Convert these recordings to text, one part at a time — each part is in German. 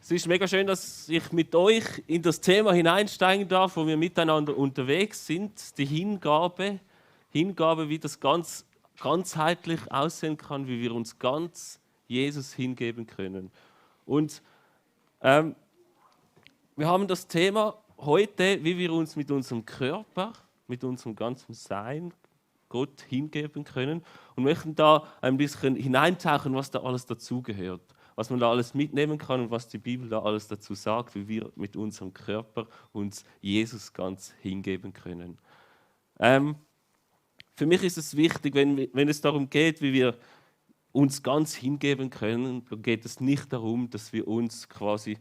Es ist mega schön, dass ich mit euch in das Thema hineinsteigen darf, wo wir miteinander unterwegs sind. Die Hingabe, wie das ganzheitlich aussehen kann, wie wir uns ganz Jesus hingeben können. Und wir haben das Thema heute, wie wir uns mit unserem Körper, mit unserem ganzen Sein Gott hingeben können und möchten da ein bisschen hineintauchen, was da alles dazugehört, was man da alles mitnehmen kann und was die Bibel da alles dazu sagt, wie wir mit unserem Körper uns Jesus ganz hingeben können. Für mich ist es wichtig, wenn es darum geht, wie wir uns ganz hingeben können, dann geht es nicht darum, dass wir uns quasi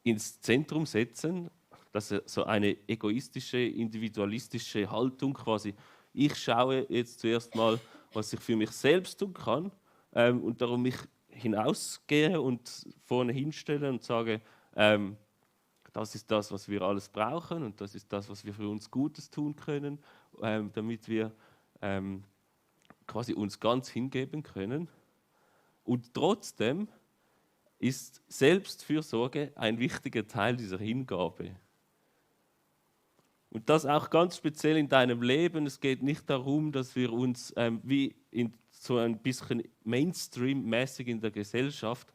ins Zentrum setzen, dass so eine egoistische, individualistische Haltung quasi, ich schaue jetzt zuerst mal, was ich für mich selbst tun kann und darum mich hinausgehe und vorne hinstelle und sage, das ist das, was wir alles brauchen und das ist das, was wir für uns Gutes tun können, damit wir quasi uns ganz hingeben können. Und trotzdem ist Selbstfürsorge ein wichtiger Teil dieser Hingabe. Und das auch ganz speziell in deinem Leben. Es geht nicht darum, dass wir uns wie so ein bisschen Mainstream-mäßig in der Gesellschaft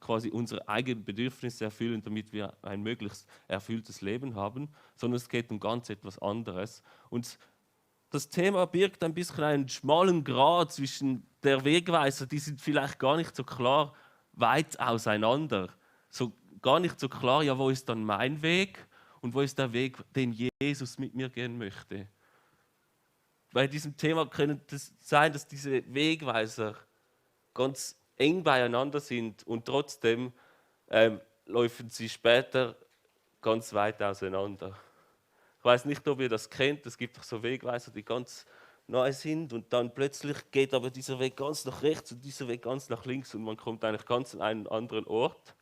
quasi unsere eigenen Bedürfnisse erfüllen, damit wir ein möglichst erfülltes Leben haben, sondern es geht um ganz etwas anderes. Und das Thema birgt ein bisschen einen schmalen Grat zwischen der Wegweiser, die sind vielleicht gar nicht so klar weit auseinander. So gar nicht so klar, ja, wo ist dann mein Weg und wo ist der Weg, den Jesus mit mir gehen möchte. Bei diesem Thema könnte es sein, dass diese Wegweiser ganz eng beieinander sind und trotzdem laufen sie später ganz weit auseinander. Ich weiß nicht, ob ihr das kennt, es gibt doch so Wegweiser, die ganz neu sind und dann plötzlich geht aber dieser Weg ganz nach rechts und dieser Weg ganz nach links und man kommt eigentlich ganz an einen anderen Ort.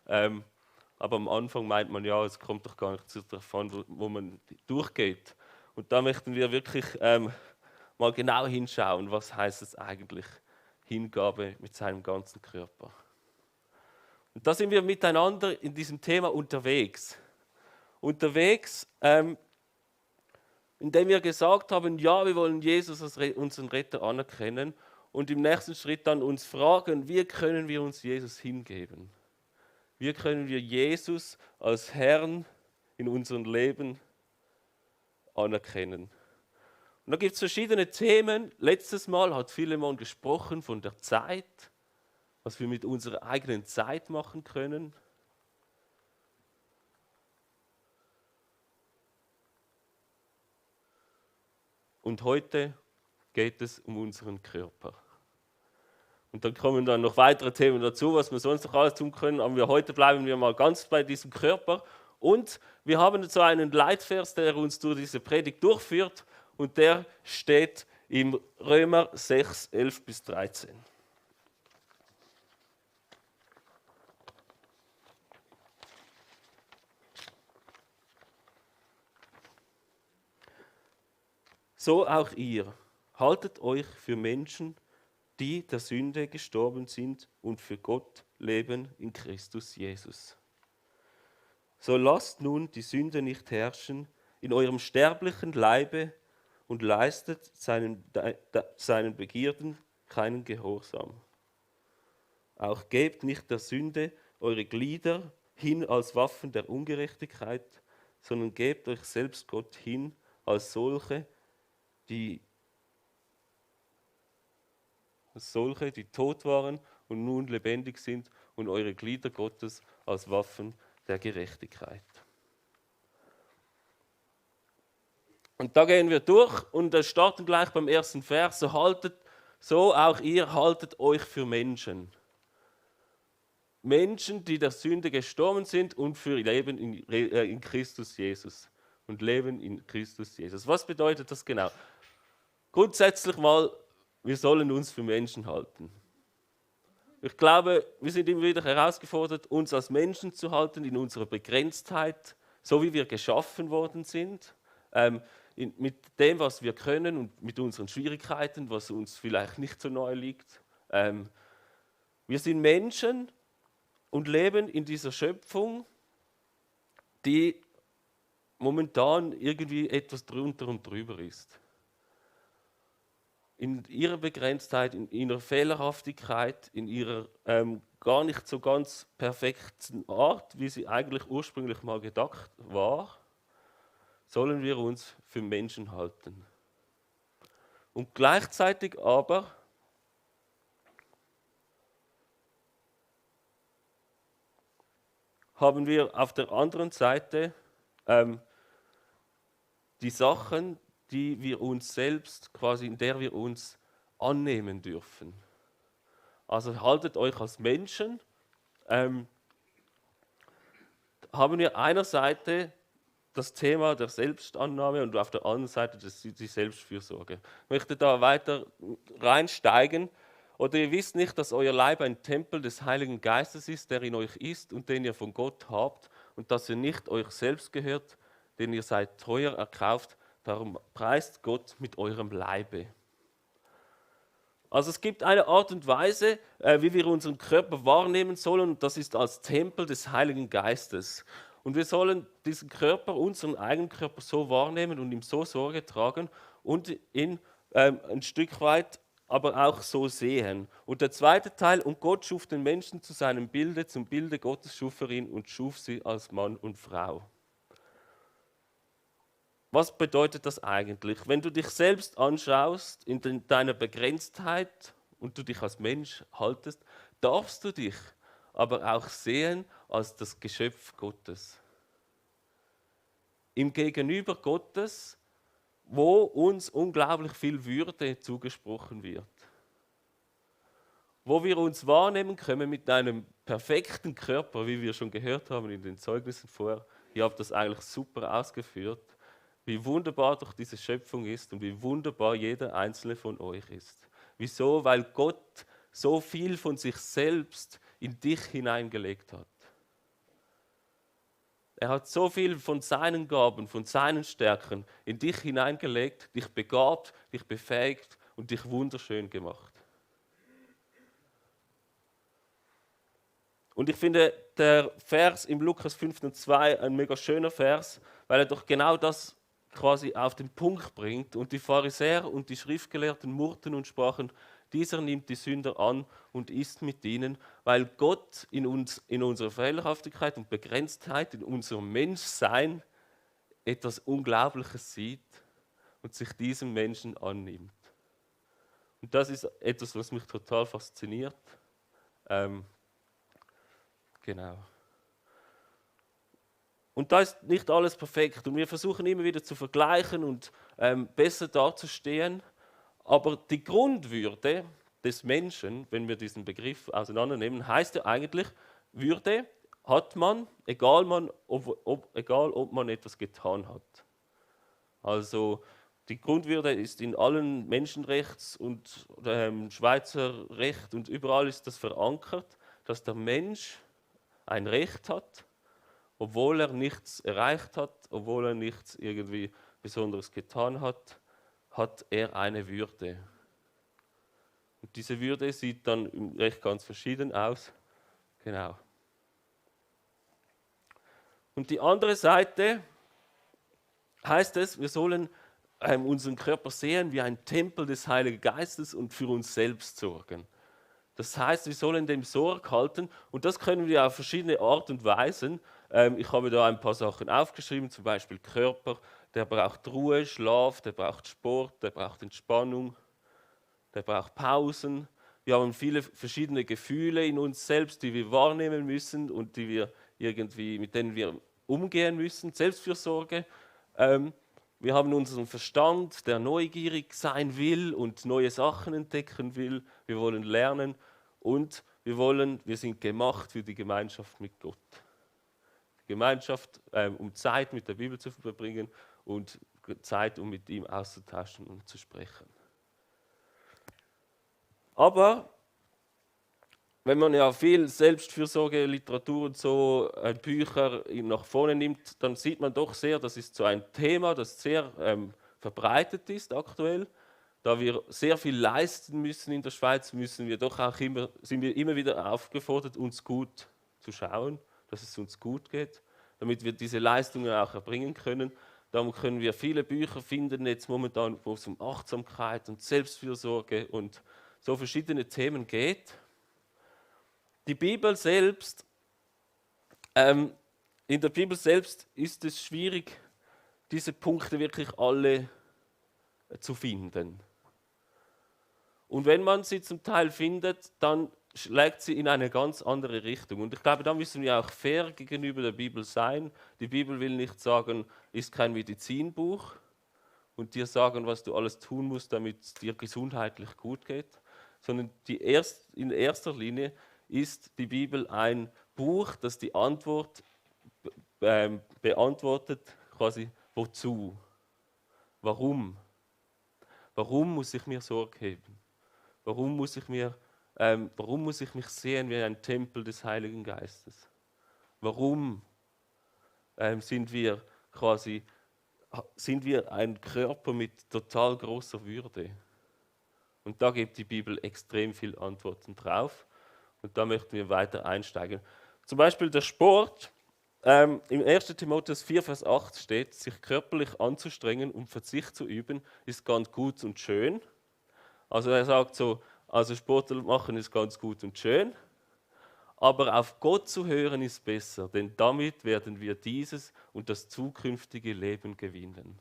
Aber am Anfang meint man, ja, es kommt doch gar nicht davon, wo man durchgeht. Und da möchten wir wirklich mal genau hinschauen, was heißt es eigentlich, Hingabe mit seinem ganzen Körper. Und da sind wir miteinander in diesem Thema unterwegs. Indem wir gesagt haben, ja, wir wollen Jesus als unseren Retter anerkennen und im nächsten Schritt dann uns fragen, wie können wir uns Jesus hingeben? Wie können wir Jesus als Herrn in unserem Leben anerkennen? Und da gibt es verschiedene Themen. Letztes Mal hat Philemon gesprochen von der Zeit, was wir mit unserer eigenen Zeit machen können. Und heute geht es um unseren Körper. Und dann kommen dann noch weitere Themen dazu, was wir sonst noch alles tun können. Aber heute bleiben wir mal ganz bei diesem Körper. Und wir haben so einen Leitvers, der uns durch diese Predigt durchführt. Und der steht im Römer 6, 11 bis 13. So auch ihr, haltet euch für Menschen, die der Sünde gestorben sind und für Gott leben in Christus Jesus. So lasst nun die Sünde nicht herrschen in eurem sterblichen Leibe und leistet seinen Begierden keinen Gehorsam. Auch gebt nicht der Sünde eure Glieder hin als Waffen der Ungerechtigkeit, sondern gebt euch selbst Gott hin als solche, die tot waren und nun lebendig sind und eure Glieder Gottes als Waffen der Gerechtigkeit. Und da gehen wir durch und starten gleich beim ersten Vers. So auch ihr haltet euch für Menschen. Menschen, die der Sünde gestorben sind und für Leben in Christus Jesus. Und leben in Christus Jesus. Was bedeutet das genau? Grundsätzlich mal, wir sollen uns für Menschen halten. Ich glaube, wir sind immer wieder herausgefordert, uns als Menschen zu halten in unserer Begrenztheit, so wie wir geschaffen worden sind, mit dem, was wir können und mit unseren Schwierigkeiten, was uns vielleicht nicht so nahe liegt. Wir sind Menschen und leben in dieser Schöpfung, die momentan irgendwie etwas drunter und drüber ist. In ihrer Begrenztheit, in ihrer Fehlerhaftigkeit, in ihrer gar nicht so ganz perfekten Art, wie sie eigentlich ursprünglich mal gedacht war, sollen wir uns für Menschen halten. Und gleichzeitig aber haben wir auf der anderen Seite die Sachen, die wir uns selbst, quasi in der wir uns annehmen dürfen. Also haltet euch als Menschen, haben wir einerseits das Thema der Selbstannahme und auf der anderen Seite die Selbstfürsorge. Ich möchte da weiter reinsteigen. Oder ihr wisst nicht, dass euer Leib ein Tempel des Heiligen Geistes ist, der in euch ist und den ihr von Gott habt und dass ihr nicht euch selbst gehört, denn ihr seid teuer erkauft, darum preist Gott mit eurem Leibe. Also es gibt eine Art und Weise, wie wir unseren Körper wahrnehmen sollen, und das ist als Tempel des Heiligen Geistes. Und wir sollen diesen Körper, unseren eigenen Körper so wahrnehmen und ihm so Sorge tragen und ihn ein Stück weit aber auch so sehen. Und der zweite Teil, und Gott schuf den Menschen zu seinem Bilde, zum Bilde Gottes schuf er ihn und schuf sie als Mann und Frau. Was bedeutet das eigentlich? Wenn du dich selbst anschaust in deiner Begrenztheit und du dich als Mensch haltest, darfst du dich aber auch sehen als das Geschöpf Gottes. Im Gegenüber Gottes, wo uns unglaublich viel Würde zugesprochen wird. Wo wir uns wahrnehmen können mit einem perfekten Körper, wie wir schon gehört haben in den Zeugnissen vorher. Ihr habt das eigentlich super ausgeführt, wie wunderbar doch diese Schöpfung ist und wie wunderbar jeder einzelne von euch ist. Wieso? Weil Gott so viel von sich selbst in dich hineingelegt hat. Er hat so viel von seinen Gaben, von seinen Stärken in dich hineingelegt, dich begabt, dich befähigt und dich wunderschön gemacht. Und ich finde der Vers im Lukas 15,2 ein mega schöner Vers, weil er doch genau das quasi auf den Punkt bringt. Und die Pharisäer und die Schriftgelehrten murrten und sprachen: Dieser nimmt die Sünder an und isst mit ihnen, weil Gott in uns, in unserer Fehlerhaftigkeit und Begrenztheit, in unserem Menschsein etwas Unglaubliches sieht und sich diesem Menschen annimmt. Und das ist etwas, was mich total fasziniert. Genau. Und da ist nicht alles perfekt und wir versuchen immer wieder zu vergleichen und besser dazustehen. Aber die Grundwürde des Menschen, wenn wir diesen Begriff auseinandernehmen, heißt ja eigentlich, Würde hat man, egal ob man etwas getan hat. Also die Grundwürde ist in allen Menschenrechts- und Schweizer Recht und überall ist das verankert, dass der Mensch ein Recht hat, obwohl er nichts erreicht hat, obwohl er nichts irgendwie Besonderes getan hat, hat er eine Würde. Und diese Würde sieht dann im Recht ganz verschieden aus. Genau. Und die andere Seite heißt es, wir sollen unseren Körper sehen wie ein Tempel des Heiligen Geistes und für uns selbst sorgen. Das heißt, wir sollen dem Sorge halten und das können wir auf verschiedene Art und Weisen. Ich habe da ein paar Sachen aufgeschrieben, zum Beispiel Körper, der braucht Ruhe, Schlaf, der braucht Sport, der braucht Entspannung, der braucht Pausen. Wir haben viele verschiedene Gefühle in uns selbst, die wir wahrnehmen müssen und die wir irgendwie, mit denen wir umgehen müssen. Selbstfürsorge. Wir haben unseren Verstand, der neugierig sein will und neue Sachen entdecken will. Wir wollen lernen und wir sind gemacht für die Gemeinschaft mit Gott. Die Gemeinschaft, um Zeit mit der Bibel zu verbringen und Zeit, um mit ihm auszutauschen und zu sprechen. Aber wenn man ja viel Selbstfürsorge, Literatur und so, Bücher nach vorne nimmt, dann sieht man doch sehr, das ist so ein Thema, das sehr verbreitet ist aktuell. Da wir sehr viel leisten müssen in der Schweiz, sind wir immer wieder aufgefordert, uns gut zu schauen, dass es uns gut geht, damit wir diese Leistungen auch erbringen können. Darum können wir viele Bücher finden, jetzt momentan, wo es um Achtsamkeit und Selbstfürsorge und so verschiedene Themen geht. Die Bibel selbst, in der Bibel selbst ist es schwierig, diese Punkte wirklich alle zu finden. Und wenn man sie zum Teil findet, dann schlägt sie in eine ganz andere Richtung. Und ich glaube, da müssen wir auch fair gegenüber der Bibel sein. Die Bibel will nicht sagen, ist kein Medizinbuch und dir sagen, was du alles tun musst, damit es dir gesundheitlich gut geht, sondern in erster Linie ist die Bibel ein Buch, das die Antwort beantwortet, quasi wozu, warum. Warum muss ich mir Sorge heben? Warum muss ich mich sehen wie ein Tempel des Heiligen Geistes? Warum sind wir ein Körper mit total großer Würde? Und da gibt die Bibel extrem viele Antworten drauf. Und da möchten wir weiter einsteigen. Zum Beispiel der Sport. Im 1. Timotheus 4, Vers 8 steht, sich körperlich anzustrengen, um Verzicht zu üben, ist ganz gut und schön. Also er sagt so, also Sport machen ist ganz gut und schön, aber auf Gott zu hören ist besser, denn damit werden wir dieses und das zukünftige Leben gewinnen.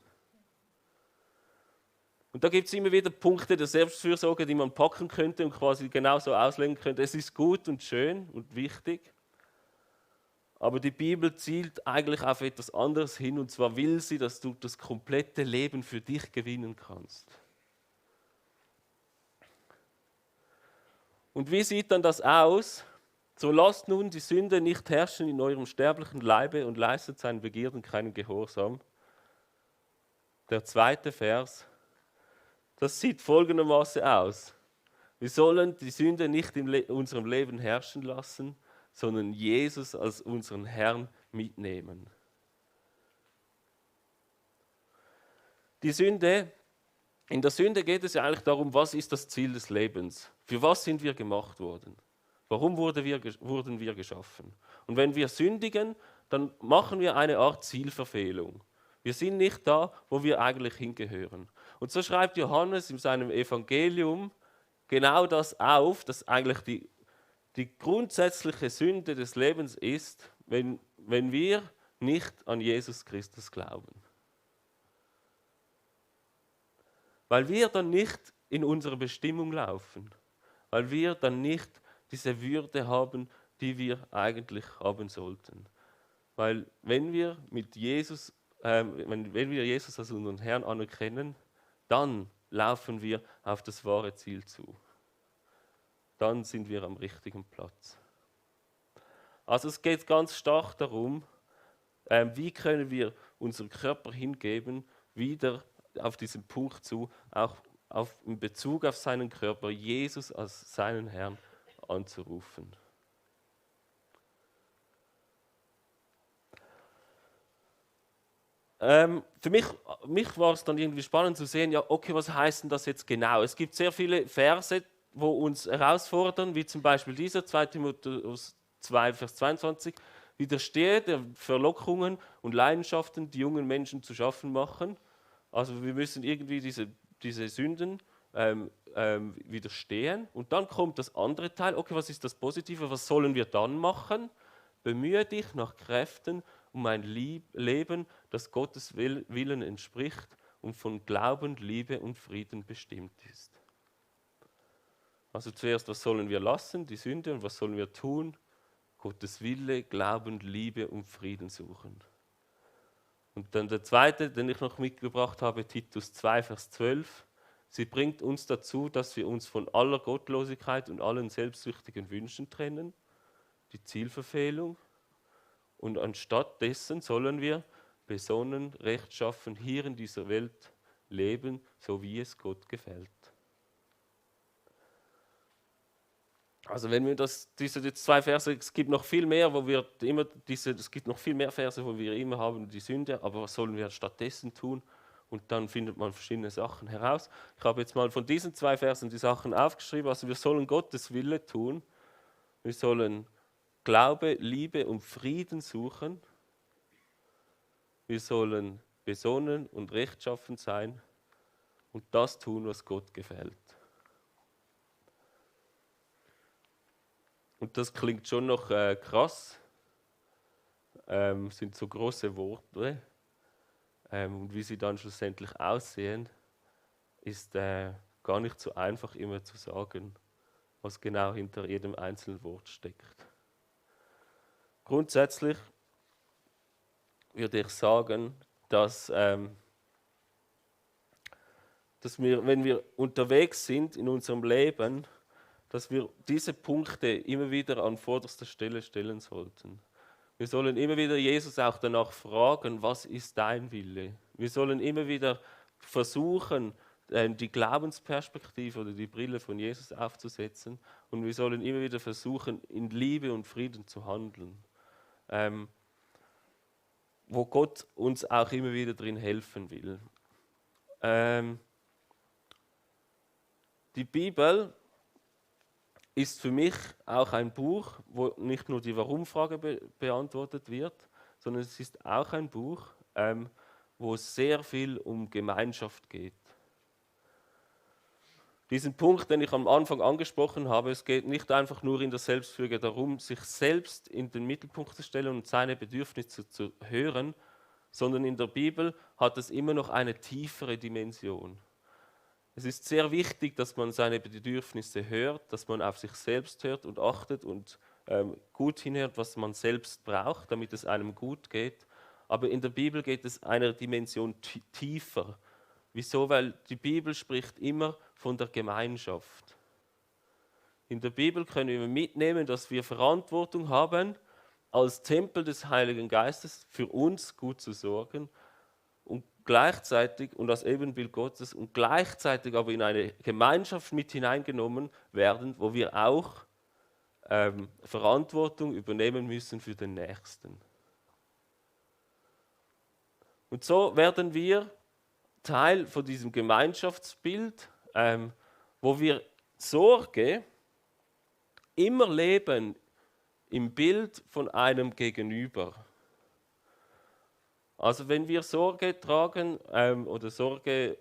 Und da gibt es immer wieder Punkte der Selbstfürsorge, die man packen könnte und quasi genauso auslegen könnte. Es ist gut und schön und wichtig, aber die Bibel zielt eigentlich auf etwas anderes hin, und zwar will sie, dass du das komplette Leben für dich gewinnen kannst. Und wie sieht dann das aus? So lasst nun die Sünde nicht herrschen in eurem sterblichen Leibe und leistet seinen Begierden keinen Gehorsam. Der zweite Vers, das sieht folgendermaßen aus. Wir sollen die Sünde nicht in unserem Leben herrschen lassen, sondern Jesus als unseren Herrn mitnehmen. In der Sünde geht es ja eigentlich darum, was ist das Ziel des Lebens? Für was sind wir gemacht worden? Warum wurden wir geschaffen? Und wenn wir sündigen, dann machen wir eine Art Zielverfehlung. Wir sind nicht da, wo wir eigentlich hingehören. Und so schreibt Johannes in seinem Evangelium genau das auf, dass eigentlich die grundsätzliche Sünde des Lebens ist, wenn wir nicht an Jesus Christus glauben. Weil wir dann nicht in unsere Bestimmung laufen. Weil wir dann nicht diese Würde haben, die wir eigentlich haben sollten. Weil wenn wir Jesus als unseren Herrn anerkennen, dann laufen wir auf das wahre Ziel zu. Dann sind wir am richtigen Platz. Also es geht ganz stark darum, wie können wir unseren Körper hingeben, wieder auf diesen Punkt zu, auch in Bezug auf seinen Körper, Jesus als seinen Herrn anzurufen. Für mich war es dann irgendwie spannend zu sehen, ja, okay, was heißt denn das jetzt genau? Es gibt sehr viele Verse, wo uns herausfordern, wie zum Beispiel dieser 2. Timotheus 2, Vers 22, widerstehe der Verlockungen und Leidenschaften, die jungen Menschen zu schaffen machen. Also wir müssen irgendwie diese Sünden widerstehen. Und dann kommt das andere Teil, okay, was ist das Positive, was sollen wir dann machen? Bemühe dich nach Kräften um ein Leben, das Gottes Willen entspricht und von Glauben, Liebe und Frieden bestimmt ist. Also zuerst, was sollen wir lassen, die Sünde, und was sollen wir tun? Gottes Wille, Glauben, Liebe und Frieden suchen. Und dann der zweite, den ich noch mitgebracht habe, Titus 2, Vers 12. Sie bringt uns dazu, dass wir uns von aller Gottlosigkeit und allen selbstsüchtigen Wünschen trennen, die Zielverfehlung. Und anstatt dessen sollen wir besonnen, rechtschaffen hier in dieser Welt leben, so wie es Gott gefällt. Also wenn wir diese zwei Verse, es gibt noch viel mehr, es gibt noch viel mehr Verse, wo wir immer haben die Sünde, aber was sollen wir stattdessen tun? Und dann findet man verschiedene Sachen heraus. Ich habe jetzt mal von diesen zwei Versen die Sachen aufgeschrieben. Also wir sollen Gottes Wille tun. Wir sollen Glaube, Liebe und Frieden suchen. Wir sollen besonnen und rechtschaffen sein und das tun, was Gott gefällt. Und das klingt schon noch krass, sind so große Worte. Und wie sie dann schlussendlich aussehen, ist gar nicht so einfach immer zu sagen, was genau hinter jedem einzelnen Wort steckt. Grundsätzlich würde ich sagen, dass wir, wenn wir unterwegs sind in unserem Leben, dass wir diese Punkte immer wieder an vorderster Stelle stellen sollten. Wir sollen immer wieder Jesus auch danach fragen, was ist dein Wille? Wir sollen immer wieder versuchen, die Glaubensperspektive oder die Brille von Jesus aufzusetzen und wir sollen immer wieder versuchen, in Liebe und Frieden zu handeln. Wo Gott uns auch immer wieder drin helfen will. Die Bibel ist für mich auch ein Buch, wo nicht nur die Warum-Frage beantwortet wird, sondern es ist auch ein Buch, wo es sehr viel um Gemeinschaft geht. Diesen Punkt, den ich am Anfang angesprochen habe, es geht nicht einfach nur in der Selbstfürsorge darum, sich selbst in den Mittelpunkt zu stellen und seine Bedürfnisse zu hören, sondern in der Bibel hat es immer noch eine tiefere Dimension. Es ist sehr wichtig, dass man seine Bedürfnisse hört, dass man auf sich selbst hört und achtet und gut hinhört, was man selbst braucht, damit es einem gut geht. Aber in der Bibel geht es einer Dimension tiefer. Wieso? Weil die Bibel spricht immer von der Gemeinschaft. In der Bibel können wir mitnehmen, dass wir Verantwortung haben, als Tempel des Heiligen Geistes für uns gut zu sorgen und gleichzeitig und als Ebenbild Gottes und gleichzeitig aber in eine Gemeinschaft mit hineingenommen werden, wo wir auch Verantwortung übernehmen müssen für den Nächsten. Und so werden wir Teil von diesem Gemeinschaftsbild, wo wir Sorge immer leben im Bild von einem Gegenüber. Also wenn wir Sorge tragen oder Sorge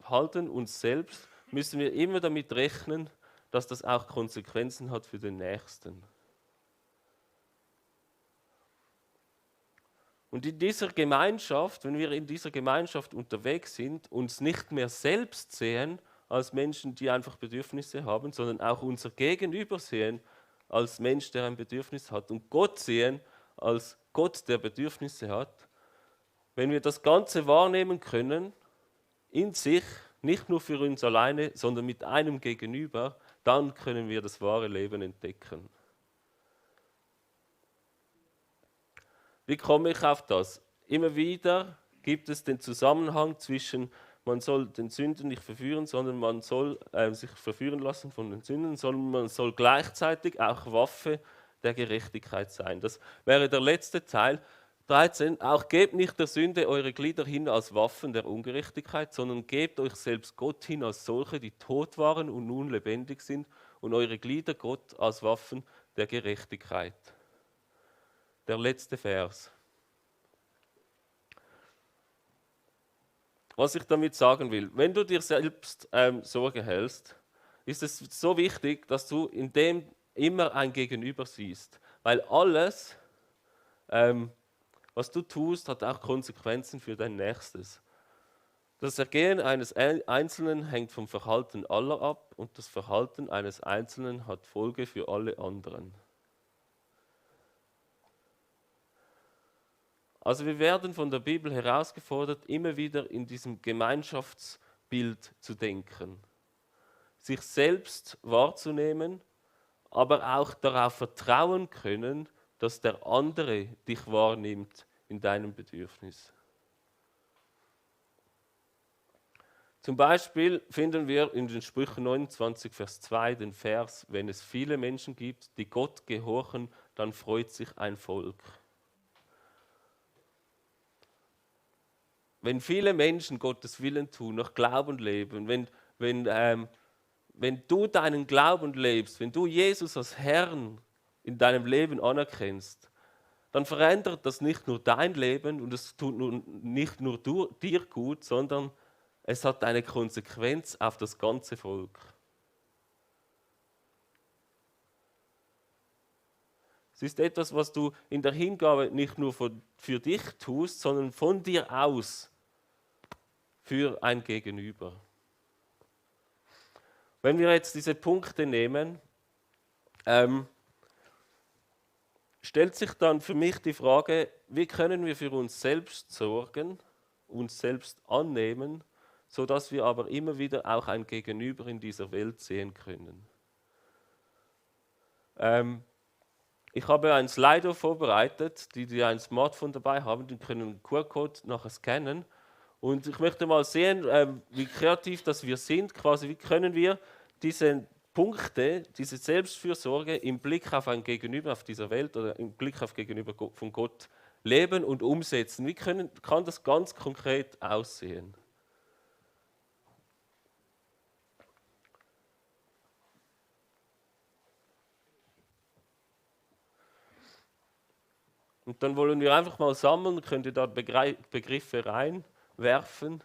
halten uns selbst, müssen wir immer damit rechnen, dass das auch Konsequenzen hat für den Nächsten. Und in dieser Gemeinschaft, wenn wir in dieser Gemeinschaft unterwegs sind, uns nicht mehr selbst sehen als Menschen, die einfach Bedürfnisse haben, sondern auch unser Gegenüber sehen als Mensch, der ein Bedürfnis hat und Gott sehen als Gott, der Bedürfnisse hat, wenn wir das Ganze wahrnehmen können, in sich, nicht nur für uns alleine, sondern mit einem Gegenüber, dann können wir das wahre Leben entdecken. Wie komme ich auf das? Immer wieder gibt es den Zusammenhang zwischen, man soll den Sünden nicht verführen, sondern man soll sich verführen lassen von den Sünden, sondern man soll gleichzeitig auch Waffe der Gerechtigkeit sein. Das wäre der letzte Teil. 13. Auch gebt nicht der Sünde eure Glieder hin als Waffen der Ungerechtigkeit, sondern gebt euch selbst Gott hin als solche, die tot waren und nun lebendig sind, und eure Glieder Gott als Waffen der Gerechtigkeit. Der letzte Vers. Was ich damit sagen will, wenn du dir selbst Sorge hältst, ist es so wichtig, dass du in dem immer ein Gegenüber siehst. Weil alles, was du tust, hat auch Konsequenzen für dein Nächstes. Das Ergehen eines Einzelnen hängt vom Verhalten aller ab und das Verhalten eines Einzelnen hat Folge für alle anderen. Also wir werden von der Bibel herausgefordert, immer wieder in diesem Gemeinschaftsbild zu denken, sich selbst wahrzunehmen, aber auch darauf vertrauen können, dass der andere dich wahrnimmt in deinem Bedürfnis. Zum Beispiel finden wir in den Sprüchen 29, Vers 2 den Vers, wenn es viele Menschen gibt, die Gott gehorchen, dann freut sich ein Volk. Wenn viele Menschen Gottes Willen tun, nach Glauben leben, wenn du deinen Glauben lebst, wenn du Jesus als Herrn in deinem Leben anerkennst, dann verändert das nicht nur dein Leben und es tut nicht nur dir gut, sondern es hat eine Konsequenz auf das ganze Volk. Es ist etwas, was du in der Hingabe nicht nur für dich tust, sondern von dir aus für ein Gegenüber. Wenn wir jetzt diese Punkte nehmen, stellt sich dann für mich die Frage, wie können wir für uns selbst sorgen, uns selbst annehmen, sodass wir aber immer wieder auch ein Gegenüber in dieser Welt sehen können. Ich habe ein Slido vorbereitet, die ein Smartphone dabei haben, die können einen QR-Code nachher scannen. Und ich möchte mal sehen, wie kreativ das wir sind, quasi wie können wir diese Punkte, diese Selbstfürsorge im Blick auf ein Gegenüber auf dieser Welt oder im Blick auf Gegenüber von Gott leben und umsetzen. Wie kann das ganz konkret aussehen? Und dann wollen wir einfach mal sammeln, könnt ihr da Begriffe reinwerfen.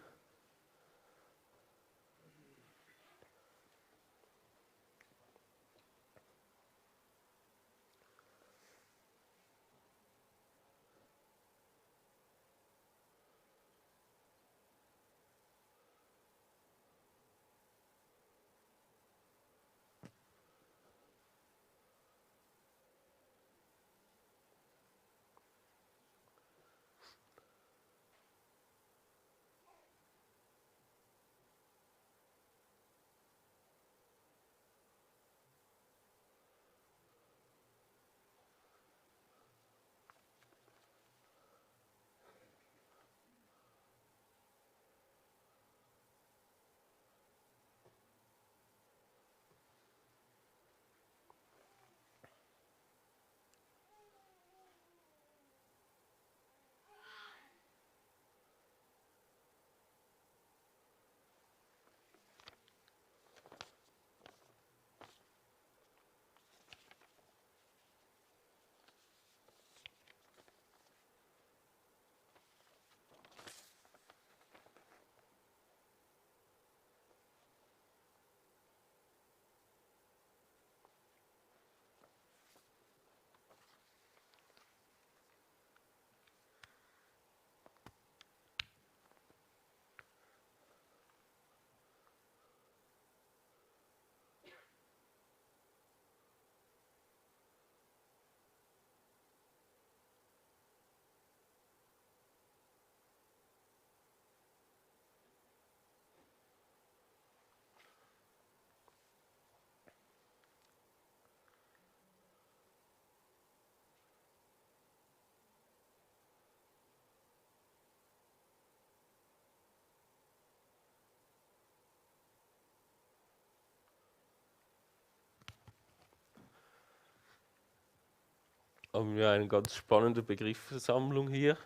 Haben wir eine ganz spannende Begriffssammlung hier.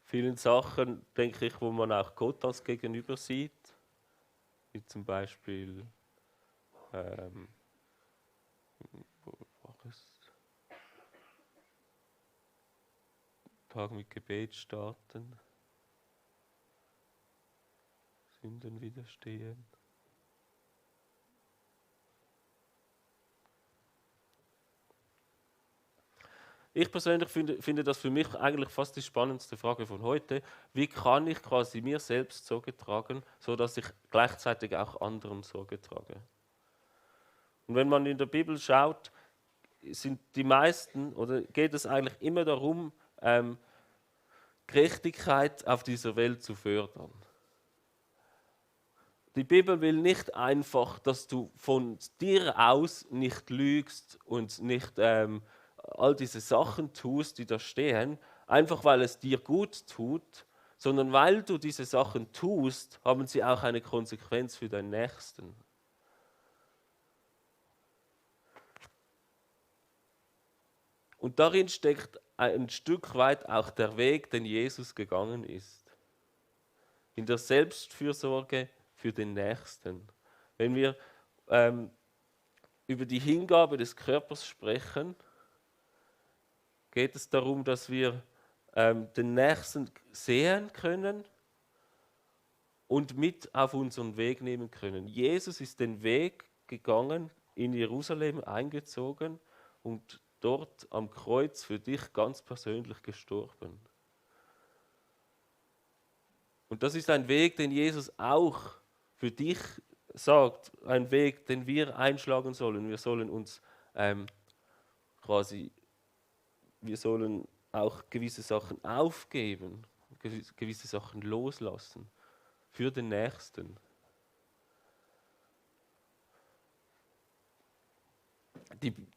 Vielen Sachen, denke ich, wo man auch Gott als Gegenüber sieht, wie zum Beispiel wo war es? Tag mit Gebet starten, Sünden widerstehen. Ich persönlich finde das für mich eigentlich fast die spannendste Frage von heute. Wie kann ich quasi mir selbst Sorge tragen, sodass ich gleichzeitig auch anderen Sorge trage? Und wenn man in der Bibel schaut, sind die meisten, oder geht es eigentlich immer darum, Gerechtigkeit auf dieser Welt zu fördern. Die Bibel will nicht einfach, dass du von dir aus nicht lügst und nicht all diese Sachen tust, die da stehen, einfach weil es dir gut tut, sondern weil du diese Sachen tust, haben sie auch eine Konsequenz für deinen Nächsten. Und darin steckt ein Stück weit auch der Weg, den Jesus gegangen ist. In der Selbstfürsorge für den Nächsten. Wenn wir über die Hingabe des Körpers sprechen, geht es darum, dass wir den Nächsten sehen können und mit auf unseren Weg nehmen können. Jesus ist den Weg gegangen, in Jerusalem eingezogen und dort am Kreuz für dich ganz persönlich gestorben. Und das ist ein Weg, den Jesus auch für dich sagt, ein Weg, den wir einschlagen sollen. Wir sollen uns wir sollen auch gewisse Sachen aufgeben, gewisse Sachen loslassen für den Nächsten.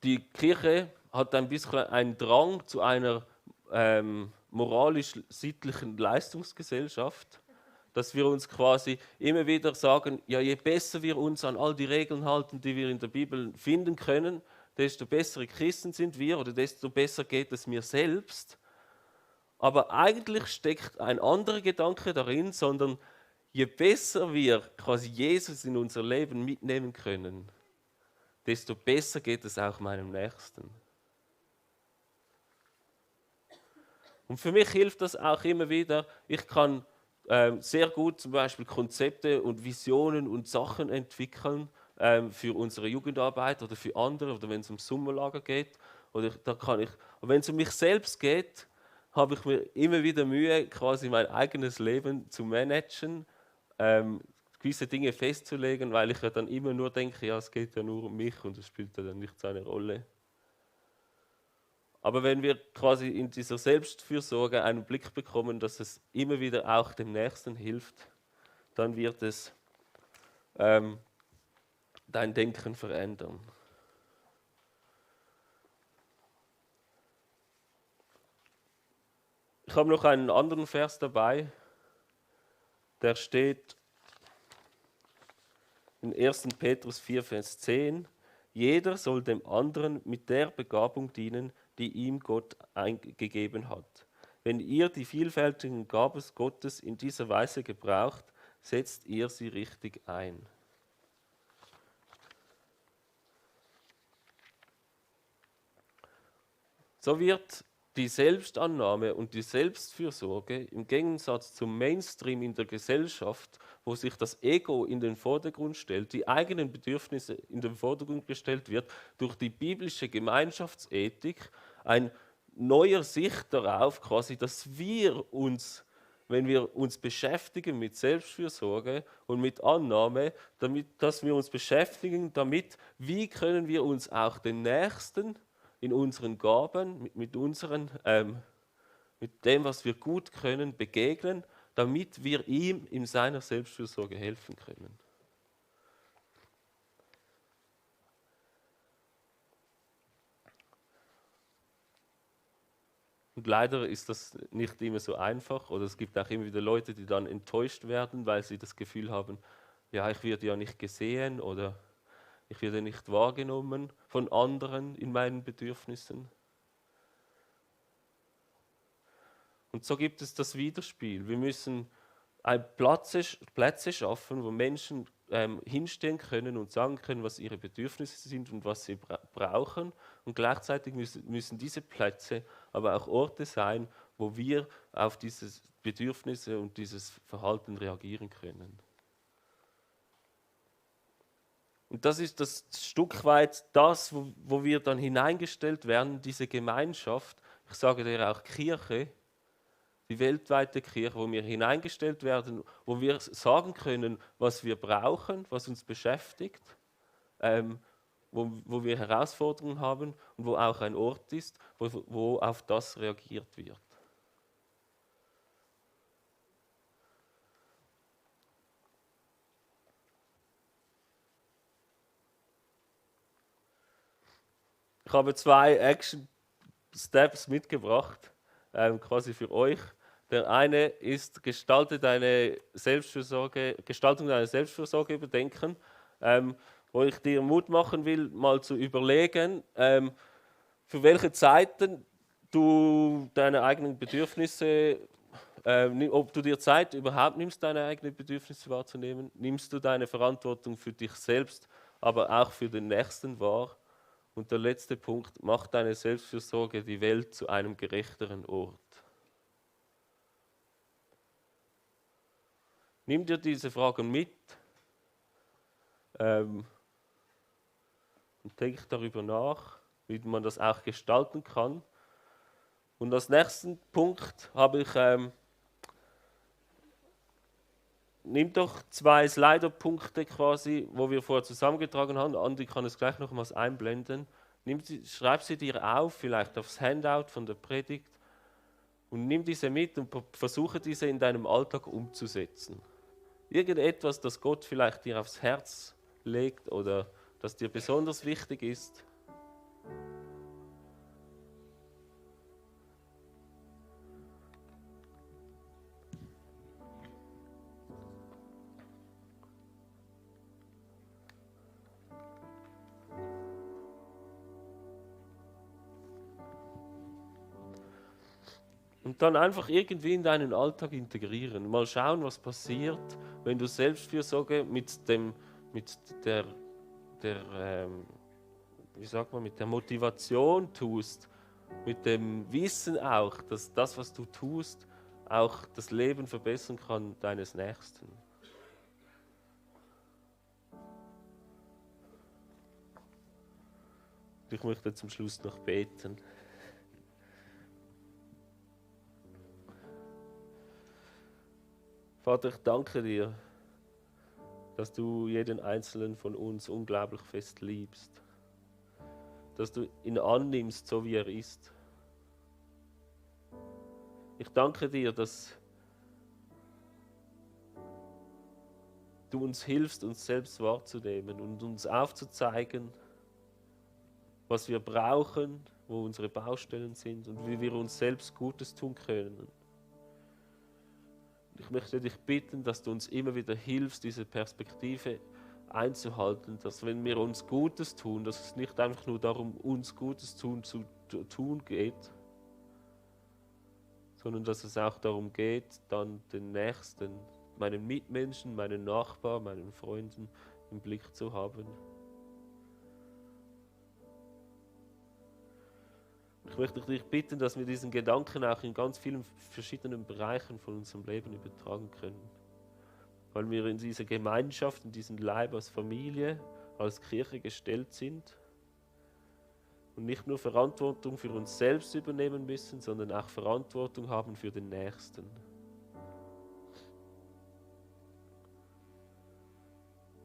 Die Kirche hat ein bisschen einen Drang zu einer moralisch-sittlichen Leistungsgesellschaft, dass wir uns quasi immer wieder sagen, ja, je besser wir uns an all die Regeln halten, die wir in der Bibel finden können, desto bessere Christen sind wir oder desto besser geht es mir selbst. Aber eigentlich steckt ein anderer Gedanke darin, sondern je besser wir quasi Jesus in unser Leben mitnehmen können, desto besser geht es auch meinem Nächsten. Und für mich hilft das auch immer wieder, ich kann sehr gut zum Beispiel Konzepte und Visionen und Sachen entwickeln für unsere Jugendarbeit oder für andere oder wenn es um Sommerlager geht. Oder da kann ich, und wenn es um mich selbst geht, habe ich mir immer wieder Mühe, quasi mein eigenes Leben zu managen, gewisse Dinge festzulegen, weil ich ja dann immer nur denke, ja, es geht ja nur um mich und es spielt ja dann nicht so eine Rolle. Aber wenn wir quasi in dieser Selbstfürsorge einen Blick bekommen, dass es immer wieder auch dem Nächsten hilft, dann wird es dein Denken verändern. Ich habe noch einen anderen Vers dabei, der steht in 1. Petrus 4, Vers 10. Jeder soll dem anderen mit der Begabung dienen, die ihm Gott eingegeben hat. Wenn ihr die vielfältigen Gaben Gottes in dieser Weise gebraucht, setzt ihr sie richtig ein. So wird die Selbstannahme und die Selbstfürsorge im Gegensatz zum Mainstream in der Gesellschaft, wo sich das Ego in den Vordergrund stellt, die eigenen Bedürfnisse in den Vordergrund gestellt wird, durch die biblische Gemeinschaftsethik ein neuer Sicht darauf, quasi, dass wir uns, wenn wir uns beschäftigen mit Selbstfürsorge und mit Annahme, dass wir uns beschäftigen damit, wie können wir uns auch den Nächsten in unseren Gaben, mit dem, was wir gut können, begegnen, damit wir ihm in seiner Selbstfürsorge helfen können. Und leider ist das nicht immer so einfach oder es gibt auch immer wieder Leute, die dann enttäuscht werden, weil sie das Gefühl haben, ja, ich werde ja nicht gesehen oder ich werde nicht wahrgenommen von anderen in meinen Bedürfnissen. Und so gibt es das Widerspiel. Wir müssen Plätze schaffen, wo Menschen hinstehen können und sagen können, was ihre Bedürfnisse sind und was sie brauchen. Und gleichzeitig müssen diese Plätze aber auch Orte sein, wo wir auf diese Bedürfnisse und dieses Verhalten reagieren können. Und das ist das Stück weit das, wo wir dann hineingestellt werden, diese Gemeinschaft, ich sage dir auch Kirche, die weltweite Kirche, wo wir hineingestellt werden, wo wir sagen können, was wir brauchen, was uns beschäftigt, wo wir Herausforderungen haben und wo auch ein Ort ist, wo auf das reagiert wird. Ich habe 2 Action-Steps mitgebracht, quasi für euch. Der eine ist, Gestaltung deiner Selbstfürsorge überdenken, wo ich dir Mut machen will, mal zu überlegen, für welche Zeiten du deine eigenen Bedürfnisse, ob du dir Zeit überhaupt nimmst, deine eigenen Bedürfnisse wahrzunehmen, nimmst du deine Verantwortung für dich selbst, aber auch für den Nächsten wahr. Und der letzte Punkt, mach deine Selbstfürsorge die Welt zu einem gerechteren Ort. Nimm dir diese Fragen mit und denk darüber nach, wie man das auch gestalten kann. Und als nächsten Punkt habe ich, nimm doch 2 Slider-Punkte quasi, wo wir vorher zusammengetragen haben. Andi kann es gleich nochmals einblenden. Schreib sie dir auf, vielleicht aufs Handout von der Predigt und nimm diese mit und versuche diese in deinem Alltag umzusetzen. Irgendetwas, das Gott vielleicht dir aufs Herz legt oder das dir besonders wichtig ist. Und dann einfach irgendwie in deinen Alltag integrieren. Mal schauen, was passiert, wenn du Selbstfürsorge mit wie sagt man, mit der Motivation tust, mit dem Wissen auch, dass das, was du tust, auch das Leben verbessern kann deines Nächsten. Ich möchte zum Schluss noch beten. Vater, ich danke dir, dass du jeden Einzelnen von uns unglaublich fest liebst. Dass du ihn annimmst, so wie er ist. Ich danke dir, dass du uns hilfst, uns selbst wahrzunehmen und uns aufzuzeigen, was wir brauchen, wo unsere Baustellen sind und wie wir uns selbst Gutes tun können. Ich möchte dich bitten, dass du uns immer wieder hilfst, diese Perspektive einzuhalten, dass wenn wir uns Gutes tun, dass es nicht einfach nur darum, uns Gutes zu tun geht, sondern dass es auch darum geht, dann den Nächsten, meinen Mitmenschen, meinen Nachbarn, meinen Freunden im Blick zu haben. Ich möchte dich bitten, dass wir diesen Gedanken auch in ganz vielen verschiedenen Bereichen von unserem Leben übertragen können. Weil wir in diese Gemeinschaft, in diesen Leib als Familie, als Kirche gestellt sind und nicht nur Verantwortung für uns selbst übernehmen müssen, sondern auch Verantwortung haben für den Nächsten.